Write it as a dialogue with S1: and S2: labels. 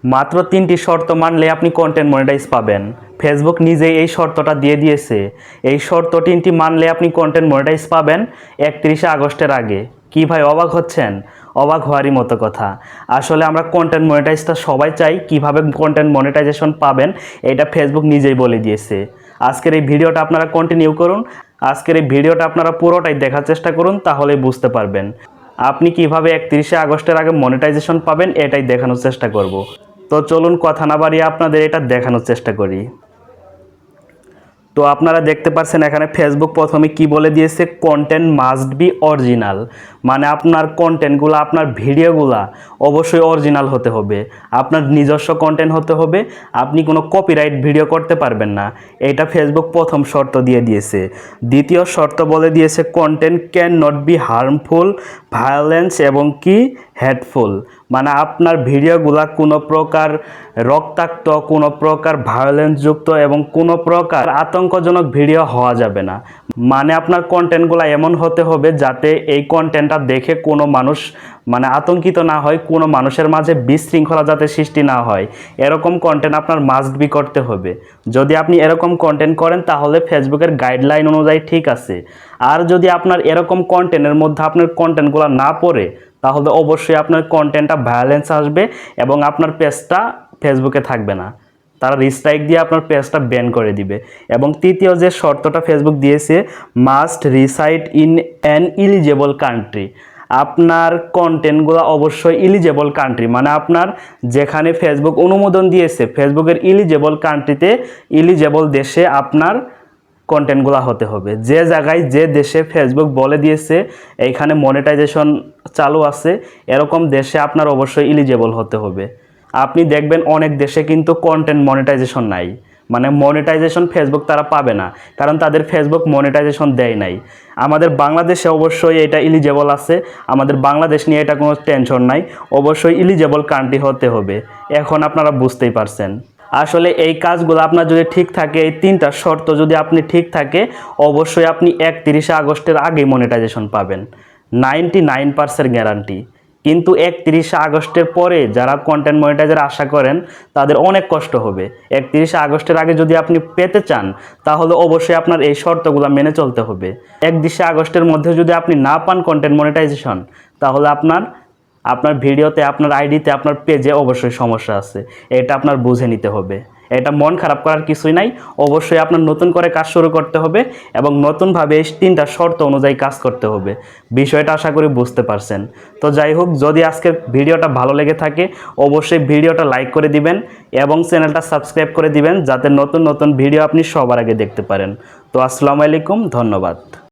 S1: মাত্র ৩টি শর্ত মানলে আপনি কন্টেন্ট মনিটাইজ পাবেন। ফেসবুক নিজেই এই শর্তটা দিয়ে দিয়েছে। এই শর্ত ৩টি মানলে আপনি কন্টেন্ট মনিটাইজ পাবেন ৩১ আগস্টের আগে। কি ভাই অবাক হচ্ছেন? অবাক হওয়ারই মতো কথা। আসলে আমরা কন্টেন্ট মনিটাইজটা সবাই চাই। কিভাবে কন্টেন্ট মনিটাইজেশন পাবেন এটা ফেসবুক নিজেই বলে দিয়েছে। আজকের এই ভিডিওটা আপনারা কন্টিনিউ করুন। আজকের এই ভিডিওটা আপনারা পুরোটাই দেখার চেষ্টা করুন, তাহলেই বুঝতে পারবেন আপনি কিভাবে ৩১ আগস্টের আগে মনিটাইজেশন পাবেন, এটাই দেখানোর চেষ্টা করব। তো চলুন কথা না বাড়িয়ে আপনাদের এটা দেখানোর চেষ্টা করি। তো আপনারা দেখতে পাচ্ছেন এখানে ফেসবুক প্রথমে কি বলে দিয়েছে, কন্টেন্ট মাস্ট বি অরিজিনাল। মানে আপনার কন্টেন্টগুলো, আপনার ভিডিওগুলা অবশ্যই অরিজিনাল হতে হবে, আপনার নিজস্ব কন্টেন্ট হতে হবে। আপনি কোনো কপিরাইট ভিডিও করতে পারবেন না, এটা ফেসবুক প্রথম শর্ত দিয়ে দিয়েছে। দ্বিতীয় শর্ত বলে দিয়েছে, content can not be harmful, violence এবং কি হেটফুল। মানে আপনার ভিডিওগুলা কোনো প্রকার রক্তাক্ত, কোনো প্রকার ভায়োলেন্সযুক্ত এবং কোনো প্রকার আতঙ্কজনক ভিডিও হওয়া যাবে না। মানে আপনার কন্টেন্টগুলো এমন হতে হবে যাতে এই কন্টেন্টটা দেখে কোনো মানুষ মানে আতঙ্কিত না হয়, কোনো মানুষের মাঝে বিশৃঙ্খলা যাতে সৃষ্টি না হয়, এরকম কন্টেন্ট আপনার মাস্ট বি করতে হবে। যদি আপনি এরকম কন্টেন্ট করেন তাহলে ফেসবুকের গাইডলাইন অনুযায়ী ঠিক আছে। আর যদি আপনার এরকম কন্টেন্টের মধ্যে আপনার কন্টেন্টগুলো না পড়ে, তাহলে অবশ্যই আপনার কন্টেন্টটা ভায়োলেন্স আসবে এবং আপনার পেজটা ফেসবুকে থাকবে না। তারা রিস্ট্রাইক দিয়ে আপনার পেজটা ব্যান করে দিবে। এবং তৃতীয় যে শর্তটা ফেসবুক দিয়েছে, must reside in an eligible country. আপনার কন্টেন্টগুলো অবশ্যই ইলিজেবল কান্ট্রি, মানে আপনার যেখানে ফেসবুক অনুমোদন দিয়েছে ফেসবুকের ইলিজেবল কান্ট্রিতে, ইলিজেবল দেশে আপনার কন্টেন্টগুলো হতে হবে। যে জায়গায় যে দেশে ফেসবুক বলে দিয়েছে এইখানে মনিটাইজেশন চালু আছে, এরকম দেশে আপনার অবশ্যই ইলিজেবল হতে হবে। আপনি দেখবেন অনেক দেশে কিন্তু কন্টেন্ট মনিটাইজেশন নাই, মানে মনিটাইজেশন ফেসবুক তারা পাবে না, কারণ তাদের ফেসবুক মনিটাইজেশন দেয় নাই। আমাদের বাংলাদেশে অবশ্যই এটা ইলিজেবল আছে, আমাদের বাংলাদেশ নিয়ে এটা কোনো টেনশন নাই। অবশ্যই ইলিজেবল কান্ট্রি হতে হবে। এখন আপনারা বুঝতেই পারছেন। আসলে এই কাজগুলো আপনার যদি ঠিক থাকে, এই 3টা শর্ত যদি আপনি ঠিক থাকে, অবশ্যই আপনি 31 আগস্টের আগেই মনিটাইজেশন পাবেন, 99% গ্যারান্টি। কিন্তু 31 আগস্টের পরে যারা কন্টেন্ট মনিটাইজার আশা করেন তাদের অনেক কষ্ট হবে। 31 আগস্টের আগে যদি আপনি পেতে চান তাহলে অবশ্যই আপনার এই শর্তগুলো মেনে চলতে হবে। 31 আগস্টের মধ্যে যদি আপনি না পান কন্টেন্ট মনিটাইজেশন, তাহলে আপনার ভিডিওতে, আপনার আইডিতে, আপনার পেজে অবশ্যই সমস্যা আছে। এটা আপনার বুঝে নিতে হবে। এটা মন খারাপ করার কিছুই নাই। অবশ্যই আপনার নতুন করে কাজ শুরু করতে হবে এবং নতুনভাবে এই 3টা শর্ত অনুযায়ী কাজ করতে হবে। বিষয়টা আশা করি বুঝতে পারছেন। তো যাই হোক, যদি আজকের ভিডিওটা ভালো লেগে থাকে অবশ্যই ভিডিওটা লাইক করে দিবেন এবং চ্যানেলটা সাবস্ক্রাইব করে দিবেন, যাতে নতুন নতুন ভিডিও আপনি সবার আগে দেখতে পারেন। তো আসসালামু আলাইকুম, ধন্যবাদ।